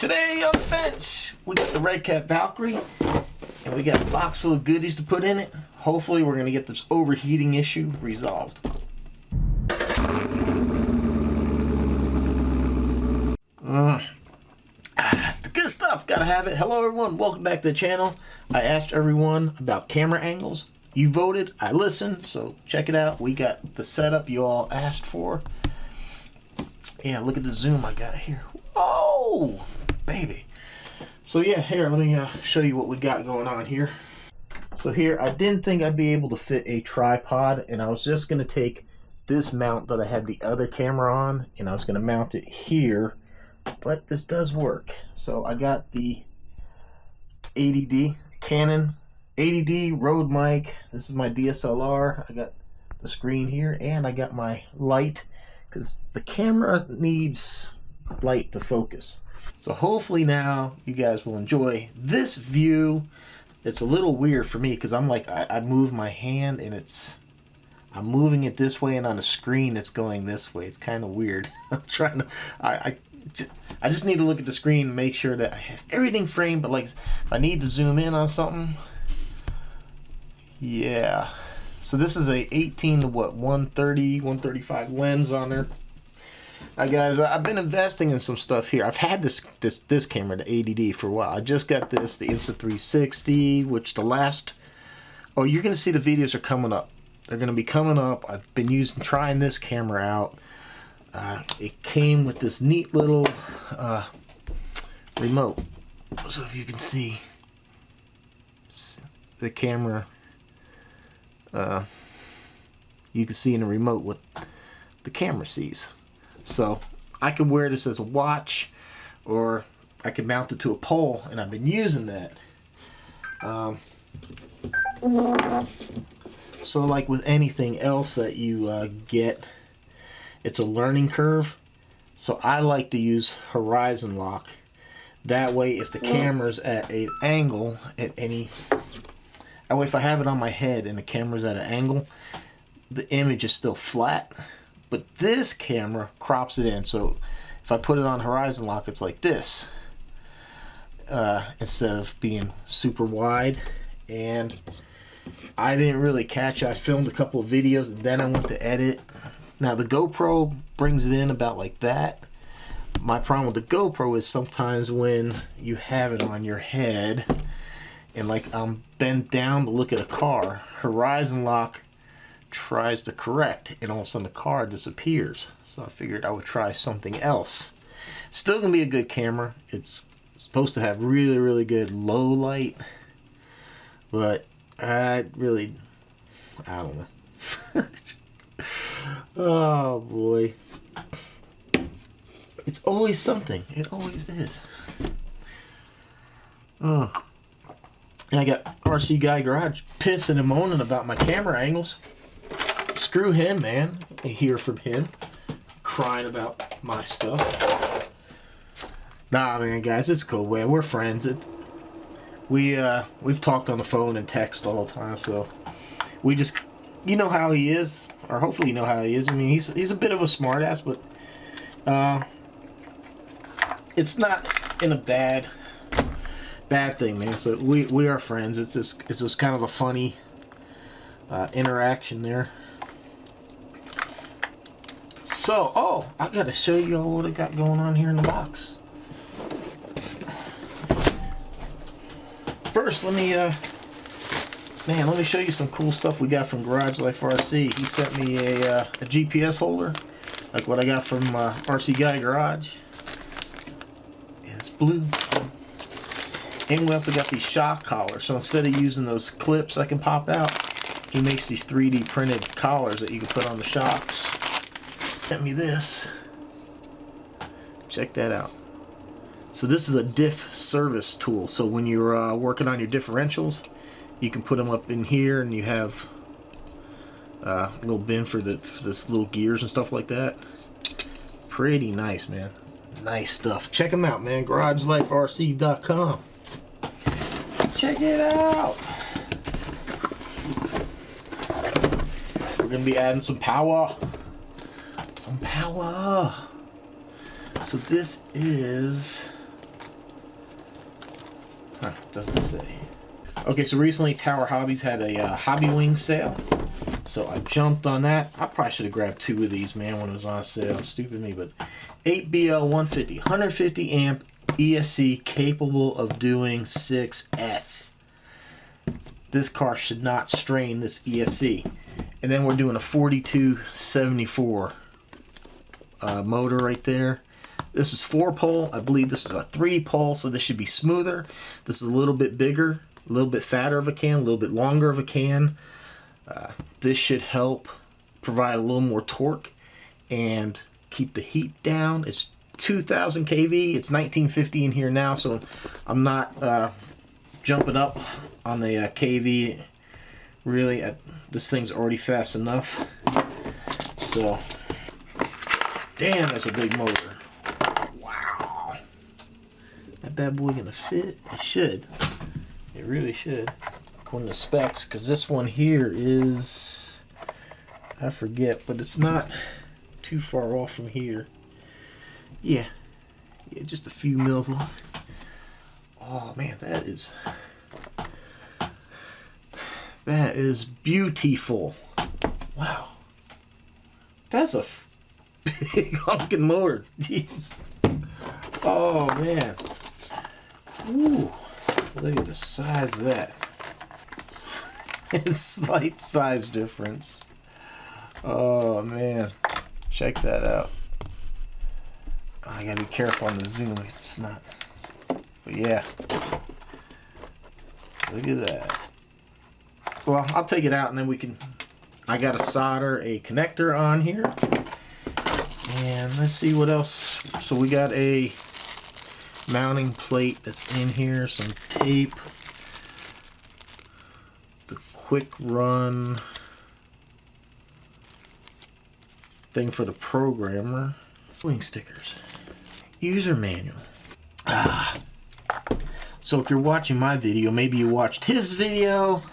Today on the bench, we got the RedCat Valkyrie, and we got a box full of goodies to put in it. Hopefully we're going to get this overheating issue resolved. That's the good stuff. Gotta have it. Hello everyone, welcome back to the channel. I asked everyone about camera angles. You voted, I listened, so check it out. We got the setup you all asked for. Yeah, look at the zoom I got here. Whoa, baby. So yeah, here, let me show you what we got going on here. So here, I didn't think I'd be able to fit a tripod, and I was just gonna take this mount that I had the other camera on, and I was gonna mount it here, but this does work. So I got the ADD, Canon ADD Rode mic. This is my DSLR. I got the screen here, and I got my light, because the camera needs light to focus. So hopefully now you guys will enjoy this view. It's a little weird for me because I'm like, I move my hand and I'm moving it this way, and on the screen it's going this way. It's kind of weird. I'm trying to, I just need to look at the screen and make sure that I have everything framed, but like if I need to zoom in on something, yeah. So this is a 18 to what, 130, 135 lens on there. Guys, I've been investing in some stuff here. I've had this camera, the ADD, for a while. I just got this, the Insta360, which the last, oh, you're going to see the videos are coming up. They're going to be coming up. I've been trying this camera out. It came with this neat little remote. So if you can see the camera, you can see in the remote what the camera sees. So I could wear this as a watch, or I could mount it to a pole, and I've been using that. So like with anything else that you get, it's a learning curve. So I like to use horizon lock. That way if the camera's at an angle, that way if I have it on my head and the camera's at an angle, the image is still flat. But this camera crops it in, so if I put it on horizon lock, it's like this, instead of being super wide. And I didn't really catch it. I filmed a couple of videos and then I went to edit. Now the GoPro brings it in about like that. My problem with the GoPro is sometimes when you have it on your head and like I'm bent down to look at a car, horizon lock tries to correct, and all of a sudden the car disappears. So I figured I would try something else. Still gonna be a good camera. It's supposed to have really, really good low light, but I don't know. Oh boy, it's always something. It always is. Oh, and I got RC Guy Garage pissing and moaning about my camera angles. Screw him, man. I hear from him crying about my stuff. Nah, man, guys, it's cool, man. We're friends. We've talked on the phone and text all the time, so we just, you know how he is, or hopefully you know how he is. I mean, he's a bit of a smartass, but it's not in a bad thing, man. So we are friends. It's just kind of a funny interaction there. So, oh, I gotta show you all what I got going on here in the box. First, let me show you some cool stuff we got from Garage Life RC. He sent me a GPS holder, like what I got from RC Guy Garage. And it's blue. And we also got these shock collars. So instead of using those clips I can pop out, he makes these 3D printed collars that you can put on the shocks. Sent me this. Check that out. So this is a diff service tool. So when you're working on your differentials, you can put them up in here, and you have a little bin for this little gears and stuff like that. Pretty nice, man. Nice stuff. Check them out, man. GarageLifeRC.com. Check it out. We're gonna be adding some power. So this is on, doesn't say. Okay, so recently Tower Hobbies had a Hobbywing sale. So I jumped on that. I probably should have grabbed 2 of these, man, when it was on sale. Stupid me, but 8BL150, 150 amp ESC capable of doing 6S. This car should not strain this ESC. And then we're doing a 4274 motor right there. This is 4-pole. I believe this is a 3-pole, so this should be smoother. This is a little bit bigger, a little bit fatter of a can, a little bit longer of a can. This should help provide a little more torque and keep the heat down. It's 2000 kV. It's 1950 in here now, so I'm not jumping up on the kV. Really, this thing's already fast enough. So, damn, that's a big motor. Wow. That bad boy gonna fit? It should. It really should. According to specs, because this one here is, I forget, but it's not too far off from here. Yeah, just a few mils long. Oh man, that is beautiful. Wow, that's a big honking motor. Jeez. Oh man. Ooh, look at the size of that. It's slight size difference. Oh man, check that out. I gotta be careful on the zoom. It's not. But yeah, look at that. Well, I'll take it out and then we can. I gotta solder a connector on here, and let's see what else. So we got a mounting plate that's in here, some tape, the quick run thing for the programmer, wing stickers, user manual. So if you're watching my video, maybe you watched his video.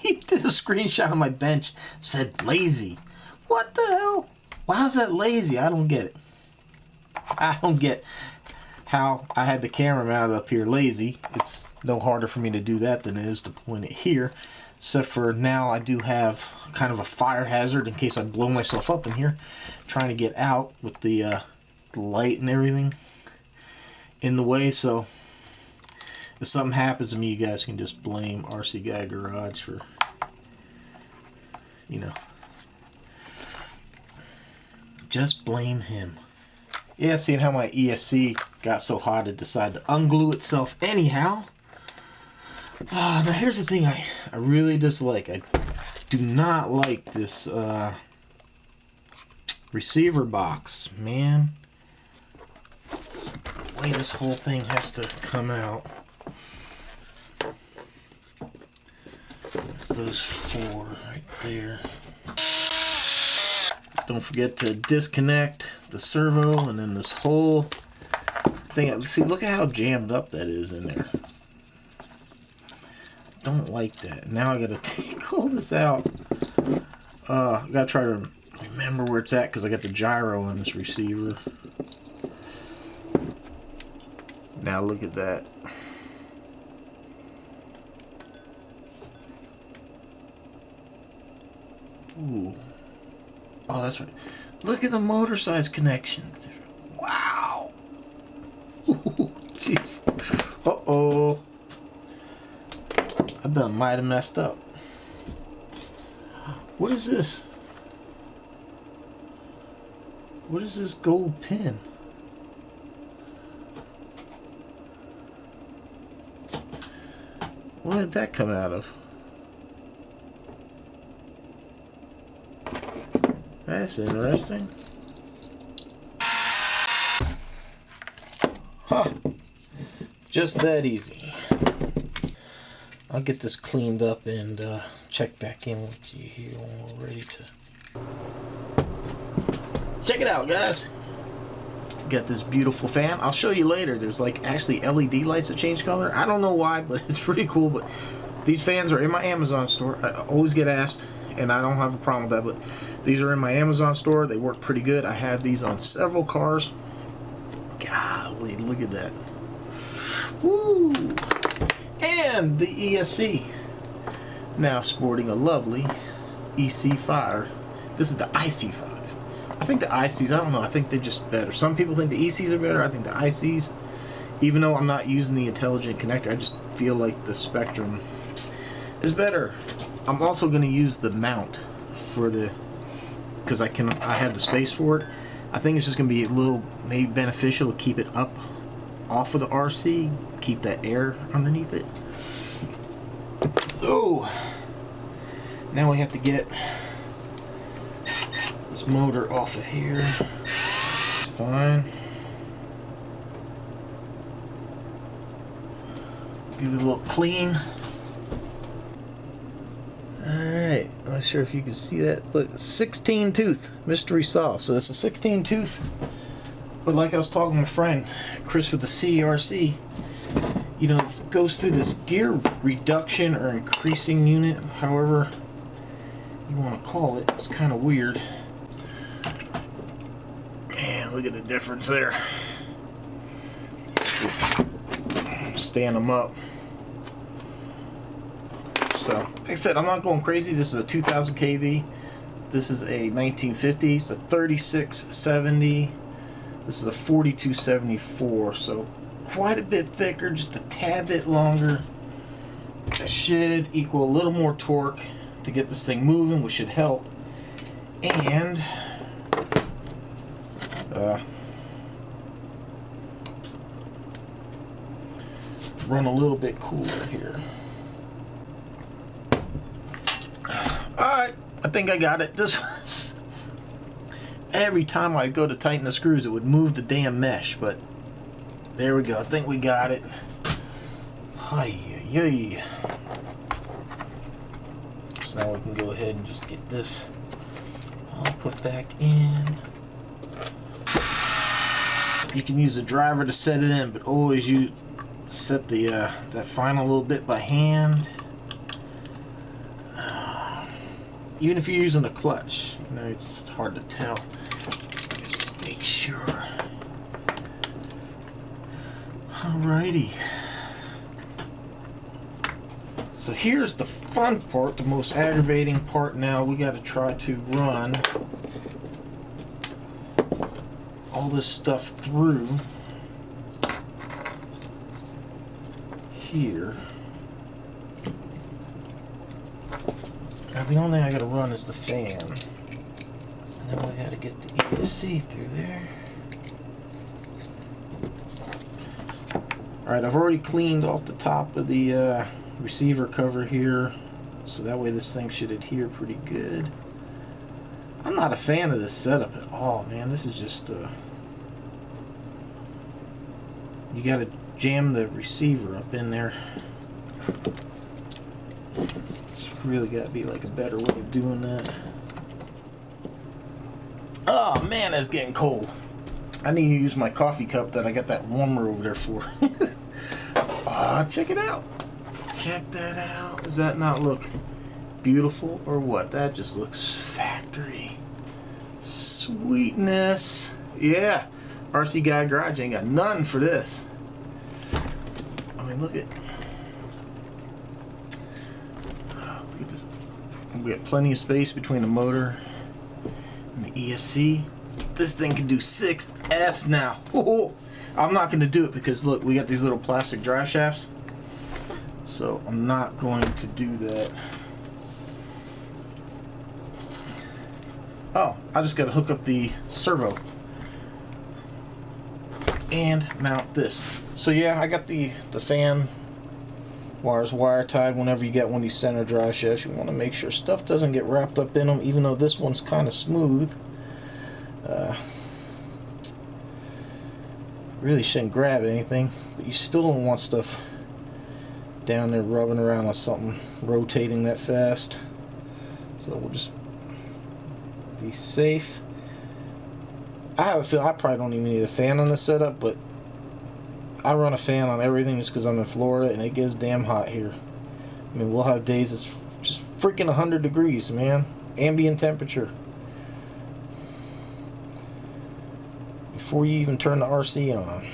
He did a screenshot of my bench, said lazy. What the hell? Why is that lazy? I don't get it. I don't get how I had the camera mounted up here lazy. It's no harder for me to do that than it is to point it here. Except for now I do have kind of a fire hazard in case I blow myself up in here. Trying to get out with the light and everything in the way. So if something happens to me, you guys can just blame RCAWD Garage for, you know, just blame him. Yeah, seeing how my ESC got so hot it decided to unglue itself anyhow. Now here's the thing I really dislike. I do not like this receiver box, man. The way this whole thing has to come out. It's those 4 right there. Don't forget to disconnect the servo and then this whole thing. See, look at how jammed up that is in there. Don't like that. Now I gotta take all this out. I gotta try to remember where it's at because I got the gyro on this receiver. Now look at that. Ooh. Oh, that's right. Look at the motor size connections. Wow. Jeez. Uh-oh. I done might have messed up. What is this? What is this gold pin? What did that come out of? That's interesting. Huh. Just that easy. I'll get this cleaned up and check back in with you here when we're ready to. Check it out, guys. Got this beautiful fan. I'll show you later. There's like actually LED lights that change color. I don't know why, but it's pretty cool. But these fans are in my Amazon store. I always get asked, and I don't have a problem with that, but these are in my Amazon store. They work pretty good. I have these on several cars. Golly, look at that. Woo! And the ESC, now sporting a lovely EC fire. This is the IC5. I think the ICs, I don't know, I think they're just better. Some people think the ECs are better. I think the ICs, even though I'm not using the intelligent connector, I just feel like the Spectrum is better. I'm also going to use the mount for the, because I have the space for it. I think it's just going to be a little maybe beneficial to keep it up off of the RC, keep that air underneath it. So now we have to get this motor off of here. Fine. Give it a little clean. Alright, I'm not sure if you can see that. Look, 16 tooth, mystery solved. So it's a 16 tooth. But like I was talking to my friend, Chris with the CRC, you know, it goes through this gear reduction or increasing unit, however you want to call it. It's kind of weird. Man, look at the difference there. Stand them up. So, like I said, I'm not going crazy. This is a 2000 kV. This is a 1950. It's a 3670. This is a 4274. So, quite a bit thicker, just a tad bit longer. That should equal a little more torque to get this thing moving, which should help. And run a little bit cooler here. Alright, I think I got it. This was, every time I go to tighten the screws, it would move the damn mesh, but there we go. I think we got it. Hi-yi-yi. So now we can go ahead and just get this all put back in. You can use the driver to set it in, but always you set the that final little bit by hand. Even if you're using a clutch, you know, it's hard to tell. Just make sure. Alrighty. So here's the fun part, the most aggravating part now. We got to try to run all this stuff through here. Now the only thing I gotta run is the fan. And then we gotta get the ESC through there. Alright, I've already cleaned off the top of the receiver cover here, so that way this thing should adhere pretty good. I'm not a fan of this setup at all, man. This is just you gotta jam the receiver up in there. Really got to be like a better way of doing that. Oh man, that's getting cold. I need to use my coffee cup that I got that warmer over there for. Check it out. Check that out. Does that not look beautiful or what? That just looks factory. Sweetness. Yeah. RC Guy Garage ain't got none for this. I mean, look at we got plenty of space between the motor and the ESC. This thing can do 6S now. Oh, I'm not going to do it because look, we got these little plastic drive shafts. So I'm not going to do that. Oh, I just got to hook up the servo and mount this. So yeah, I got the fan wires wire tied. Whenever you get one of these center drive shafts, you want to make sure stuff doesn't get wrapped up in them, even though this one's kind of smooth. Really shouldn't grab anything, but you still don't want stuff down there rubbing around with something rotating that fast. So we'll just be safe. I have a feeling I probably don't even need a fan on this setup, but I run a fan on everything just because I'm in Florida and it gets damn hot here. I mean, we'll have days it's just freaking 100 degrees, man. Ambient temperature. Before you even turn the RC on.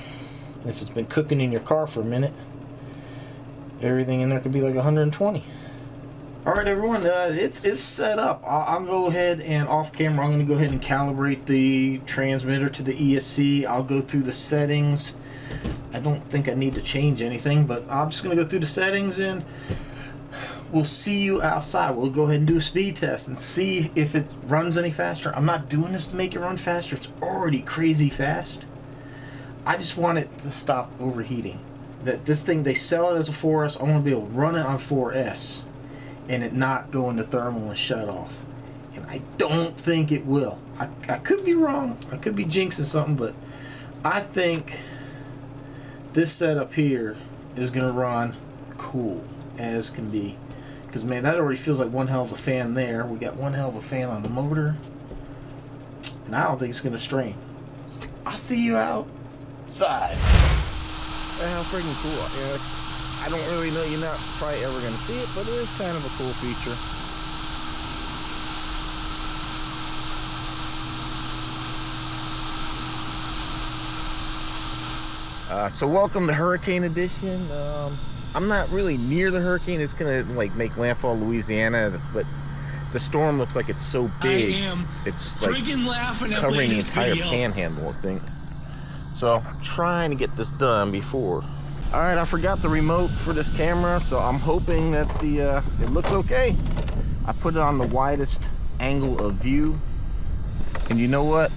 And if it's been cooking in your car for a minute everything in there could be like 120. All right, everyone, it's set up. I'll go ahead and off camera, I'm going to go ahead and calibrate the transmitter to the ESC. I'll go through the settings. I don't think I need to change anything, but I'm just going to go through the settings and we'll see you outside. We'll go ahead and do a speed test and see if it runs any faster. I'm not doing this to make it run faster. It's already crazy fast. I just want it to stop overheating. That this thing, they sell it as a 4S. I want to be able to run it on 4S and it not go into thermal and shut off. And I don't think it will. I could be wrong. I could be jinxing something, but I think this setup here is going to run cool as can be. Because, man, that already feels like one hell of a fan there. We got one hell of a fan on the motor. And I don't think it's going to strain. So I'll see you outside. How freaking cool. You know, I don't really know, you're not probably ever going to see it, but it is kind of a cool feature. So welcome to Hurricane Edition. I'm not really near the hurricane. It's gonna like make landfall in Louisiana, but the storm looks like it's so big. It's like covering the entire panhandle, I think. So I'm trying to get this done before. All right, I forgot the remote for this camera, so I'm hoping that it looks okay. I put it on the widest angle of view, and you know what?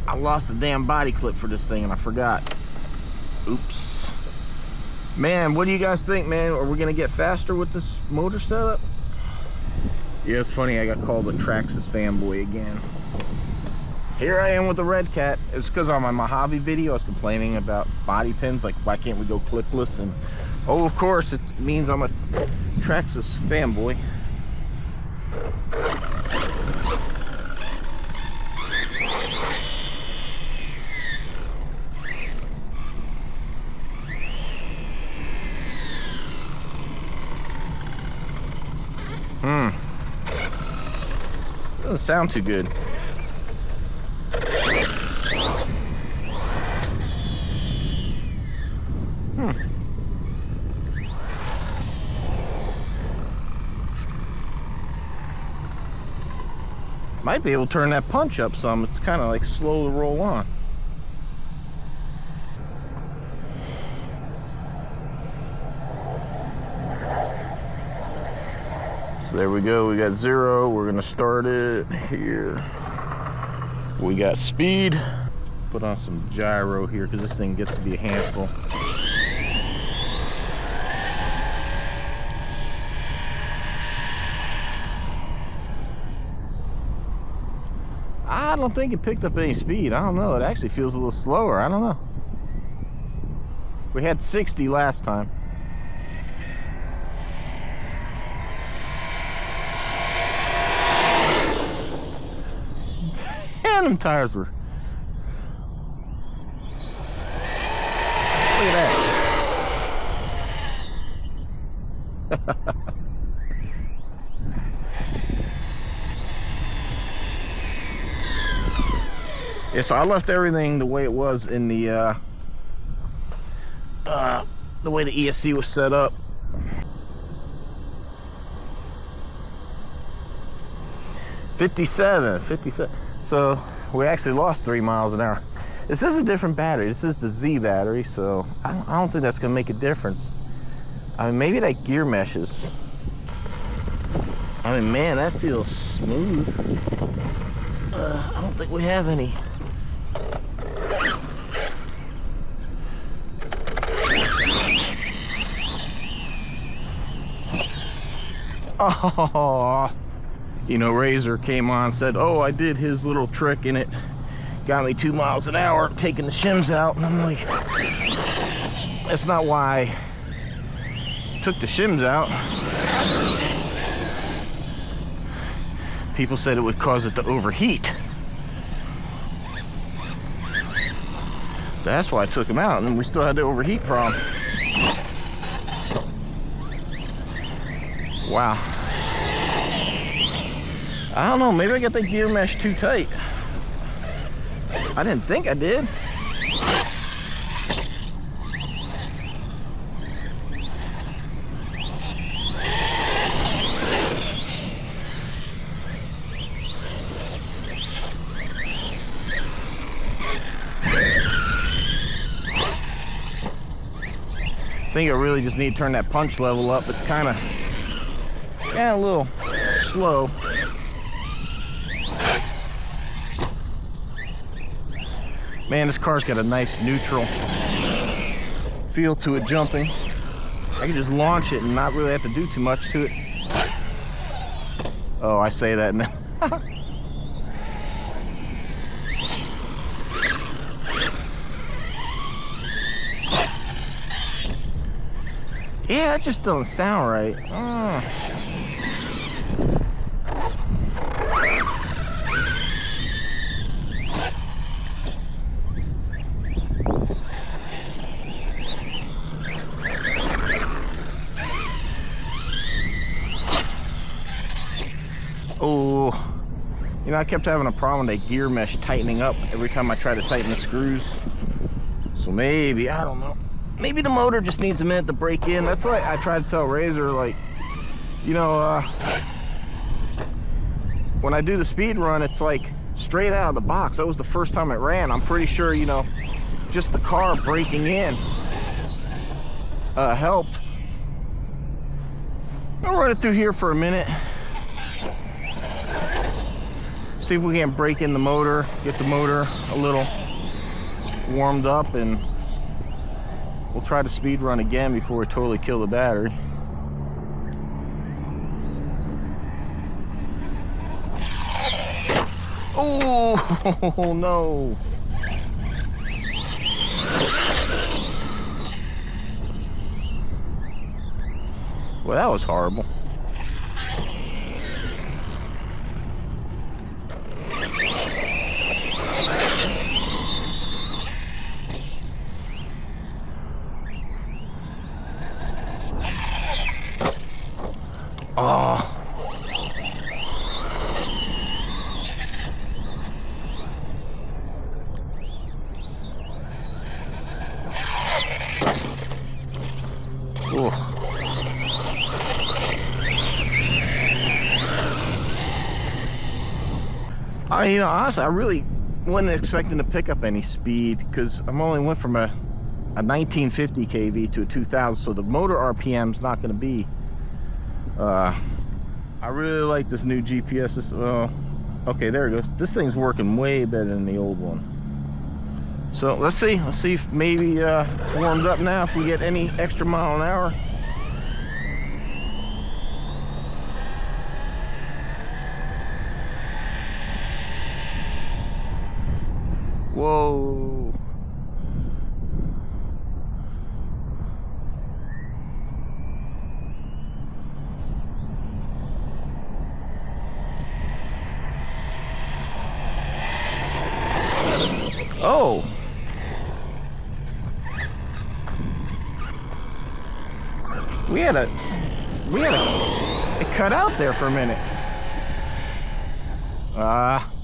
I lost the damn body clip for this thing, and I forgot. Oops. Man, what do you guys think, man? Are we gonna get faster with this motor setup? Yeah, it's funny, I got called a Traxxas fanboy again. Here I am with the RedCat. It's because on my hobby video I was complaining about body pins, like why can't we go clipless? And oh, of course, it means I'm a Traxxas fanboy. Doesn't sound too good. Might be able to turn that punch up some. It's kind of like slow to roll on. So there we go. We got 0. We're gonna start it here. We got speed. Put on some gyro here because this thing gets to be a handful. I don't think it picked up any speed. I don't know. It actually feels a little slower. I don't know. We had 60 last time. And them tires were... Look at that. Yeah, so I left everything the way it was in the way the ESC was set up. $57. So we actually lost 3 miles an hour. This is a different battery. This is the Z battery, so I don't think that's gonna make a difference. I mean, maybe that gear meshes. I mean, man, that feels smooth. I don't think we have any. Oh, you know, Razor came on and said, oh, I did his little trick and it got me 2 miles an hour taking the shims out. And I'm like, that's not why I took the shims out. People said it would cause it to overheat. That's why I took them out, and then we still had the overheat problem. Wow. I don't know, maybe I got the gear mesh too tight. I didn't think I did. think I really just need to turn that punch level up. It's kind of a little slow. Man, this car's got a nice neutral feel to it jumping. I can just launch it and not really have to do too much to it. Oh, I say that now. Yeah, it just doesn't sound right. Oh, you know, I kept having a problem with that gear mesh tightening up every time I try to tighten the screws. So maybe, I don't know. Maybe the motor just needs a minute to break in. That's what I tried to tell Razor, like, you know, when I do the speed run, it's like straight out of the box. That was the first time it ran. I'm pretty sure, you know, just the car breaking in helped. I'll run it through here for a minute. See if we can break in the motor, get the motor a little warmed up, and we'll try to speed run again before we totally kill the battery. Oh, no. Well, that was horrible. Oh. You know, honestly, I really wasn't expecting to pick up any speed because I'm only went from a 1950 kV to a 2000, so the motor RPM is not going to be. I really like this new GPS system. Okay, there it goes. This thing's working way better than the old one. So let's see if maybe it's warmed up now, if we get any extra mile an hour. Whoa. Oh. We had a it cut out there for a minute.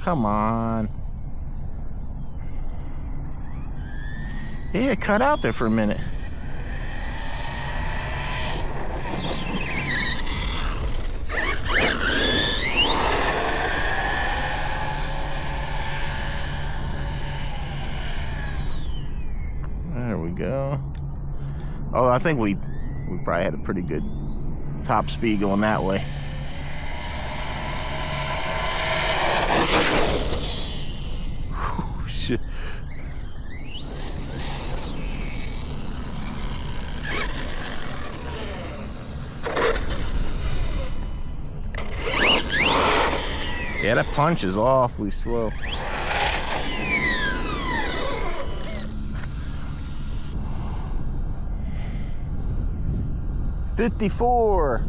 Come on. Yeah, it cut out there for a minute. There we go. Oh, I think we probably had a pretty good top speed going that way. Whew, shit. Yeah, that punch is awfully slow. $54.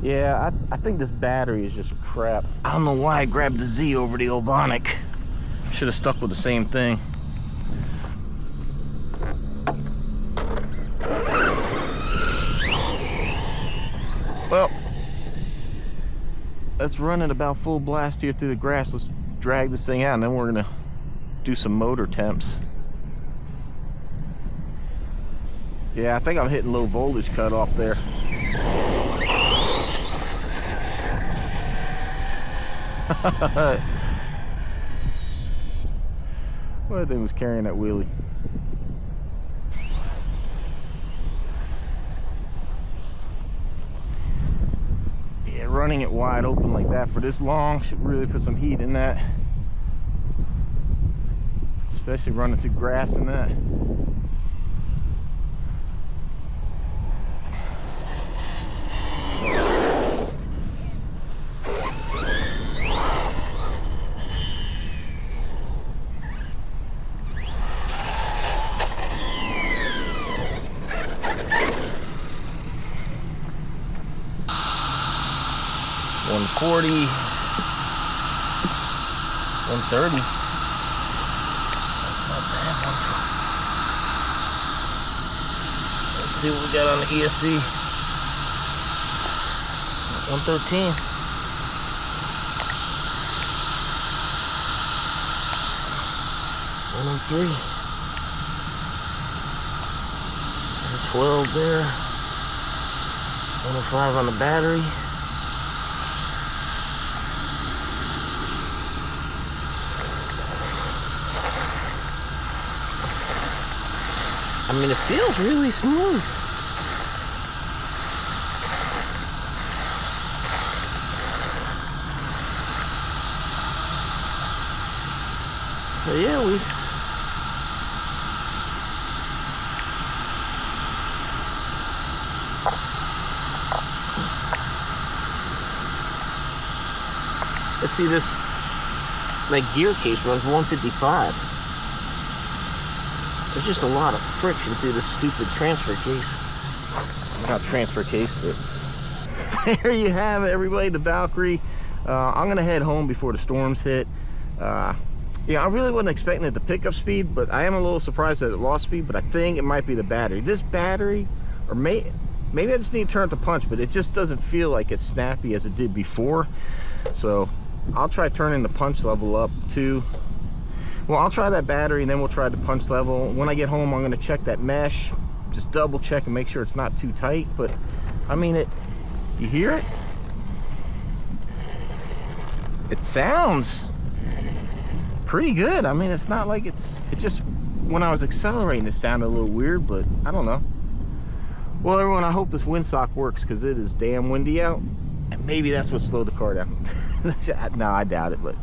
Yeah, I think this battery is just crap. I don't know why I grabbed the Z over the Ovonic. Should have stuck with the same thing. Well, let's run it about full blast here through the grass. Let's drag this thing out, and then we're gonna do some motor temps. Yeah, I think I'm hitting low voltage cut off there. What thing was carrying that wheelie? running it wide open like that for this long should really put some heat in that, especially running through grass and that. $140, $130. That's not bad. Let's see what we got on the ESC. 113. $103. 112 there. 105 on the battery. I mean, it feels really smooth. So yeah, let's see, this like gear case runs 155. There's just a lot of friction through this stupid transfer case. Not transfer case, but there you have it, everybody, the Valkyrie. I'm gonna head home before the storms hit. Yeah, I really wasn't expecting it to pick up speed, but I am a little surprised that it lost speed, but I think it might be the battery. This battery, or maybe I just need to turn it to punch, but it just doesn't feel like as snappy as it did before. So I'll try turning the punch level up too. Well, I'll try that battery and then we'll try the punch level. When I get home, I'm gonna check that mesh, just double check and make sure it's not too tight. But I mean, you hear it? It sounds pretty good. I mean, it's not like it just, when I was accelerating, it sounded a little weird, but I don't know. Well, everyone, I hope this windsock works because it is damn windy out. And maybe that's what slowed the car down. No, I doubt it, but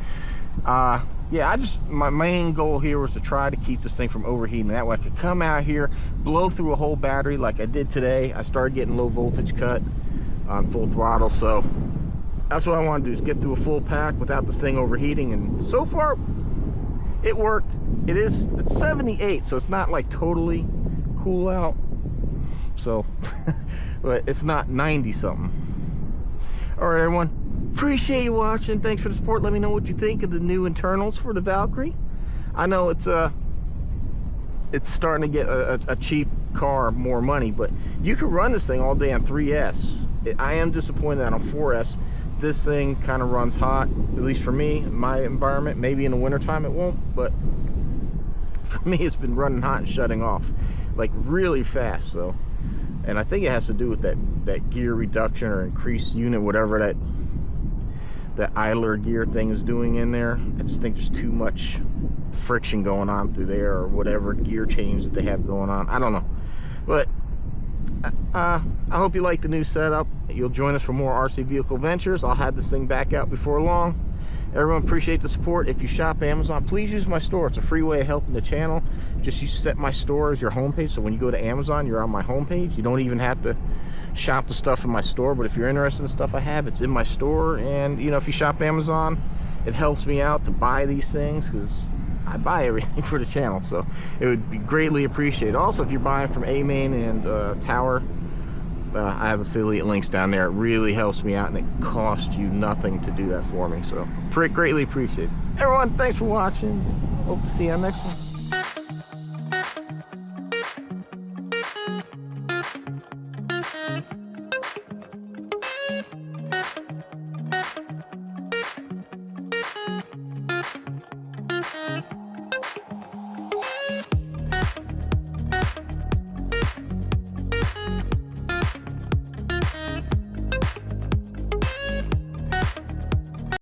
yeah, my main goal here was to try to keep this thing from overheating. That way I could come out here, blow through a whole battery like I did today. I started getting low voltage cut on full throttle, so that's what I want to do, is get through a full pack without this thing overheating. And so far, it worked. It's 78, so it's not like totally cool out. So, but it's not 90 something. All right, everyone. Appreciate you watching. Thanks for the support. Let me know what you think of the new internals for the Valkyrie. I know it's starting to get a cheap car more money, but you can run this thing all day on 3S. I am disappointed that on 4S this thing kind of runs hot, at least for me, in my environment. Maybe in the wintertime it won't, but for me it's been running hot and shutting off like really fast. So, and I think it has to do with that gear reduction or increased unit, whatever that idler gear thing is doing in there. I just think there's too much friction going on through there, or whatever gear change that they have going on. I don't know, but I hope you like the new setup. You'll join us for more RC vehicle ventures. I'll have this thing back out before long. Everyone, appreciate the support. If you shop Amazon, please use my store. It's a free way of helping the channel. Just you set my store as your homepage, so when you go to Amazon, you're on my homepage. You don't even have to shop the stuff in my store, but if you're interested in the stuff I have, it's in my store. And you know, if you shop Amazon, it helps me out to buy these things, because I buy everything for the channel, so it would be greatly appreciated. Also, if you're buying from AMAIN and Tower, I have affiliate links down there. It really helps me out, and it costs you nothing to do that for me, so greatly appreciate it. Everyone, thanks for watching. Hope to see you on the next one.